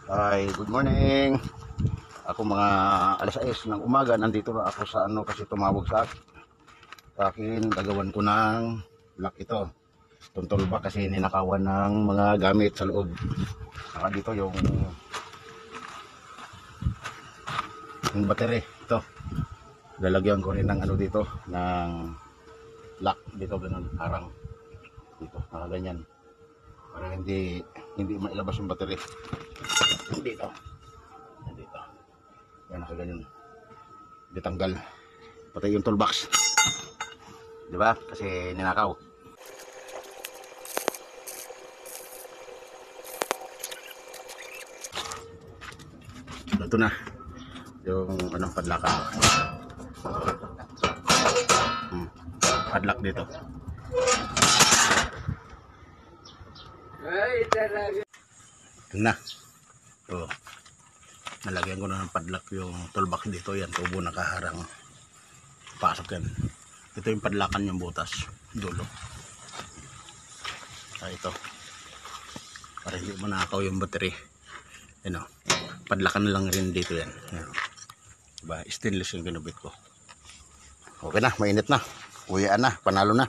Hi, good morning. Ako mga alas 6 ng umaga, nandito na ako sa kasi tumawag sa akin. Gagawan ko ng lock ito. Tuntol ba kasi ninakawan ng mga gamit sa loob. Saka dito yung battery. Ito. Lalagyan ko rin ng dito, ng lock dito, ganun, harang. Dito, nakaganyan. Para hindi mailabas yung battery. Dito. Yan, nakaganyan. Ditanggal. Patay yung toolbox. Diba? Kasi ninakaw. Ito na. Yung padlakan. Padlock dito. Ito na. Ito. Nalagyan ko na ng padlock yung toolbox dito. Yan, tubo nakaharang. Pasok yan. Ito yung padlakan yung butas. Dulo. Ito. Para hindi mo nakakaw yung battery. Yan o. Padlakan na lang rin dito yan. Yan. Diba? Stainless yung ginubit ko. Okay na. Mainit na. Uyaan na. Panalo na.